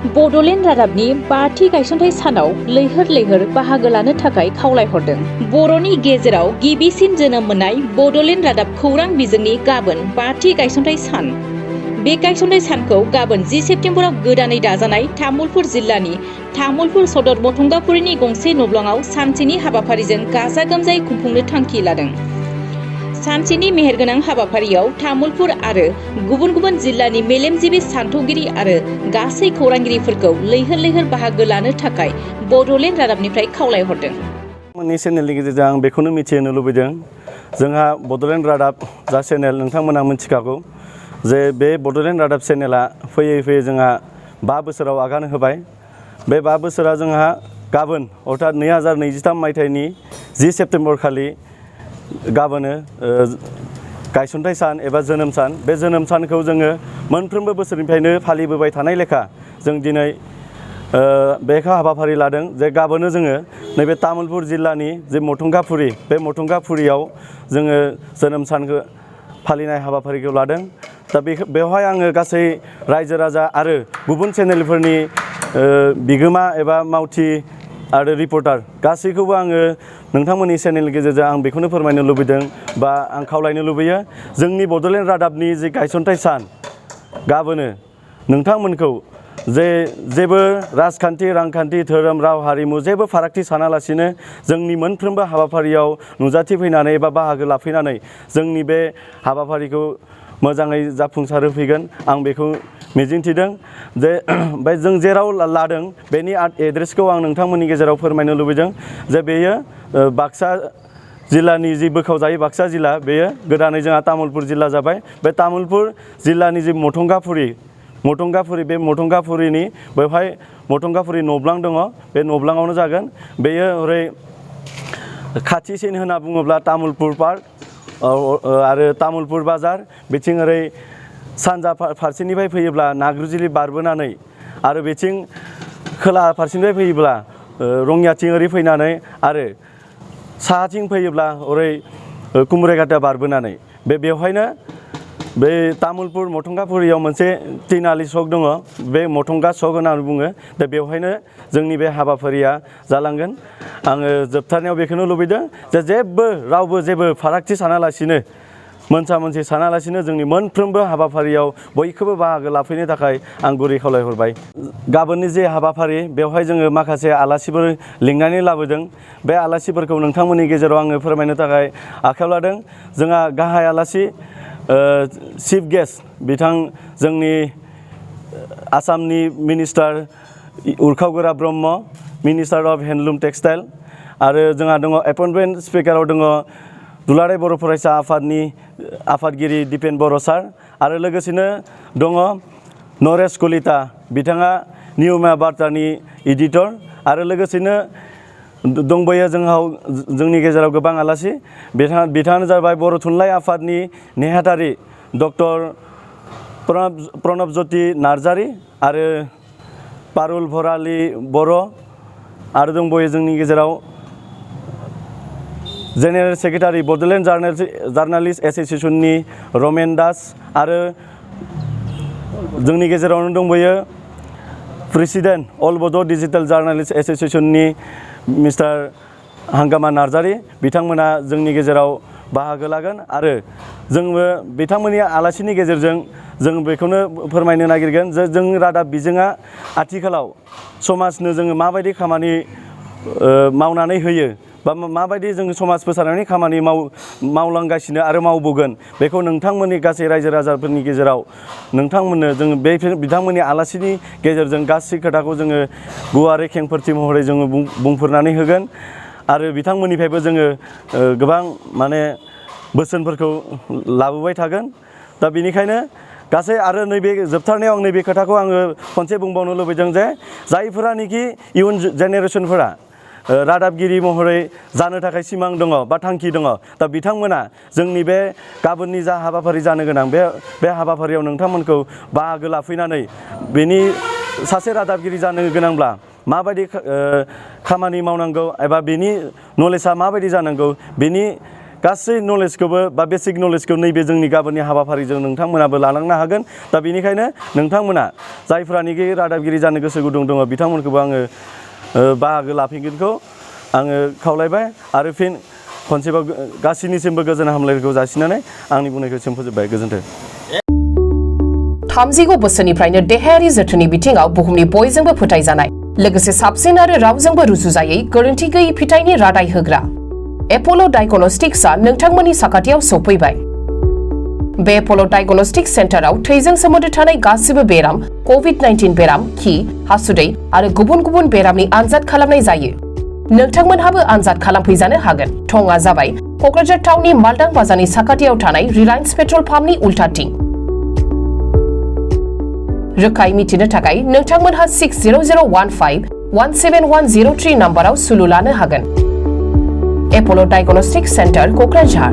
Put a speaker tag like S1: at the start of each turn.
S1: बड'लेण्ड रादाबनि 5थि गायसनथाइ सानाव लैहोर लैहोर बाहागो लानो थाखाय खावलायहरदों। बर'नि गेजेराव गिबिसिन जोनोम मोननाय बड'लेण्ड रादाब खौरां बिजोंनि गाबोन 5थि गायसनथाइ सान। बे गायसनथाइ सानखौ गाबोन 10 सेप्तेम्बराव गोदानै दाजानाय तामुलपुर जिल्लानि तामुलपुर सदर मथंगापुरिनि गंसे न'ब्लङाव सानसेनि हाबाफारिजों गाजा गोमजायै खुंफुंनो थांखि लादों। सानसेनि मेहेरगोनां हाबाफारियाव तामुलपुर आरो गुबुन गुबुन जिल्लानि मेलेमजिबि सानथौगिरि आरो गासै खौरांगिरिफोरखौ लैहोर लैहोर बाहागो लानो थाखाय बड'लेण्ड रादाबनिफ्राय खावलायहरदों।
S2: मोननि चेनेलनि गेजेरजों आं बेखौनो मिथिहोनो लुबैदों, जोंहा बड'लेण्ड रादाब जा चेनेल नोंथांमोना मिथिखागौ जे बे बड'लेण्ड रादाब चेनेला फैयै फैयै जोंहा 5 बोसोराव आगान होबाय। बे 5 बोसोरा जोंहा गाबोन अर्थात 2023 मायथाइनि 10 सेप्तेम्बर खालि गाबोनो गायसनथाइ सान एबा जोनोम सान। बे जोनोम सानखौ जोङो मोनफ्रोमबो बोसोरनिफ्रायनो फालिबोबाय थानाय लेखा जों दिनै बे हाबाफारि लादों जे गाबोनो जोङो नैबे तामुलपुर जिल्लानि जे मथंगापुरि, बे मथंगापुरियाव जोङो जोनोम सानखौ फालिनाय हाबाफारिखौ लादों। दा बेवहाय आङो गासै रायजो राजा आरो गुबुन चेनेलफोरनि बिगोमा एबा मावथि आरो रिपर्टार गासैखौबो आङो नोंथांमोननि चेनेलनि गेजेरजों आं बेखौनो फोरमायनो लुबैदों बा आं खावलायनो लुबैयो, जोंनि बड'लेण्ड रादाबनि जे गायसनथाइ सान गाबोनो नोंथांमोनखौ जेबो राजखान्थि, रांखान्थि, धोरोम, राव, हारिमु जेबो फारागथि सानालासिनो जोंनि मोनफ्रोमबो हाबाफारियाव नुजाथिफैनानै एबा बाहागो लाफैनानै जोंनि बे हाबाफारिखौ मोजाङै जाफुंसार होफैगोन आं बेखौ मिजिंथिदों। जे ओमफ्राय जों जेराव लादों बेनि एड्रेसखौ आं नोंथांमोननि गेजेराव फोरमायनो लुबैदों जे बेयो बाक्सा जिल्लानि जि बोखावजायै बाक्सा जिल्ला, बेयो गोदानै जोंहा तामुलपुर जिल्ला जाबाय। बे तामुलपुर जिल्लानि जि मथंगापुरि बे मथंगापुरिनि बेवहाय मथंगापुरि न'ब्लां दङ, बे न'ब्लाङावनो जागोन। बेयो ओरै खाथिसिन होनना बुङोब्ला तामुलपुर पार्क आरो तामुलपुर बाजार, बिथिं ओरै सानजा फारसेनिफ्राय फैयोब्ला नाग्रुजिलि बारबोनानै आरो बिथिं खोला फारसेनिफ्राय फैयोब्ला रङियाथिं ओरै फैनानै आरो साहाथिं फैयोब्ला ओरै कुमरेघाटा बारबोनानै बेवहायनो बे तामुलपुर मथंगापुरियाव मोनसे तिनालि सक दङ, बे मथंगा सक होननानै बुङो। दा बेवहायनो जोंनि बे हाबाफारिया जालांगोन। आङो जोबथारनायाव बेखौनो लुबैदों जे रावबो जेबो फारागथि सानालासिनो, मोनसा मोनसि सानालासिनो जोंनि मोनफ्रोमबो हाबाफारियाव बयखौबो बाहागो लाफैनो थाखाय आं गुरै खावलायहरबाय। गाबोननि जे हाबाफारि बेवहाय जोङो माखासे आलासिफोर लिंनानै लाबोदों। बे आलासिफोरखौ नोंथांमोननि गेजेराव आङो फोरमायनो थाखाय आखायाव लादों। जोंहा गाहाय आलासि चिफ गेस्ट बिथां जोंनि आसामनि minister Urkhao Gwra Brahma, minister of handloom textile, आरो जोंहा दङ एपइन्टमेन्ट स्पिकाराव दङ दुलाराय बर' फरायसा आफादनि आफादगिरि दिपेन बर' सार, आरो लोगोसेनो दङ नरेश कलिता, बिथाङा नियमा बार्तानि एडिटर, आरो लोगोसेनो दंबोयो जोंनि गेजेराव गोबां आलासि। बिथाङानो जाबाय बर' थुनलाइ आफादनि नेहाथारि डक्टर प्रणब ज्योति नार्जारि आरो पारुल भरालि बर', आरो दंबोयो जोंनि गेजेराव जेनेरेल सेक्रेटारि बड'लेण्ड जार्नालिस्ट एस'सिएशननि रमेन दास, आरो जोंनि गेजेरावनो दंबोयो president all Bodo' digital journalist एस'सिएशननि मिस्टार हांगामा नार्जारि, बिथांमोना जोंनि गेजेराव बाहागो लागोन। आरो जोंबो बिथांमोननि आलासिनि गेजेरजों जों बेखौनो फोरमायनो नागिरगोन जे जोंनि रादाब बिजोङा आथिखालाव समाजनो जोङो माबायदि खामानि मावनानै होयो बा माबायदि जों समाज फोसाबनायनि खामानि मावलांगासिनो आरो मावबोगोन, बेखौ नोंथांमोननि गासै रायजो राजाफोरनि गेजेराव नोंथांमोननो जोङो बिथांमोननि आलासिनि गेजेरजों गासै खोथाखौ जोङो गुवारै खेंफोरथि महरै जोङो बुंफोरनानै होगोन। आरो बिथांमोननिफ्रायबो जोङो गोबां बोसोनफोरखौ लाबोबाय थागोन। दा बेनिखायनो गासै आरो नैबे जोबथारनायाव आं नैबे खोथाखौ आङो खनसे बुंबावनो लुबैदों जे जायफोरानोखि इयुन जेनेरेसनफोरा रादाबगिरि महरै जानो थाखाय सिमां दङ बा थांखि दङ, दा बिथांमोना जोंनि बे गाबोननि जा हाबाफारि जानो गोनां बे हाबाफारियाव नोंथांमोनखौ बाहागो लाफैनानै बेनि सासे रादाबगिरि जानो गोनांब्ला माबायदि खामानि मावनांगौ एबा बेनि नलेजआ माबायदि जानांगौ, बेनि गासै नलेजखौबो बा बेसिक नलेजखौ नैबे जोंनि गाबोननि हाबाफारिजों नोंथांमोनाबो लालांनो हागोन। दा बेनिखायनो नोंथांमोना जायफ्रानोखि रादाबगिरि जानो गोसो गुदुं दङ बिथांमोनखौबो आङो बाहागो लाफैगोनखौ आङो खावलायबाय आरो फिन खनसेबाव गासैनिसिमबो गोजोन हामलायनायखौ जासिनानै आंनि बुंनायखौ एसेयावनो फोजोबबाय। गोजोन्थों।
S3: 30 बोसोरनिफ्रायनो देहायारि जोथोननि बिथिङाव बुहुमनि बयजोंबो फोथायजानाय लोगोसे साबसिन आरो रावजोंबो रुजुजायै गोरोन्थि गैयै फिथाइनि रादाय होग्रा एप'ल' डायग्नोस्टिक्सआ नोंथांमोननि साखाथियाव सौफैबाय। बे एप'ल' डायग्नोस्टिक्स सेन्टाराव थैजों सोमोन्दो थानाय गासिबो बेराम, कभिड-19 बेराम, खि, हासुदै आरो गुबुन गुबुन बेरामनि आनजाद खालामनाय जायो। नोंथांमोनहाबो आनजाद खालामफैजानो हागोन। थंआ जाबाय क'क्राझार टाउननि मालदां बाजारनि साखाथियाव थानाय रिलायन्स पेट्रल पाम्पनि उल्टाथिं। रोखायै मिथिनो थाखाय नोंथांमोनहा 60015-17103 नाम्बाराव सुलु लानो हागोन। एप'ल' डायग्नोस्टिक्स सेन्टार क'क्राझार।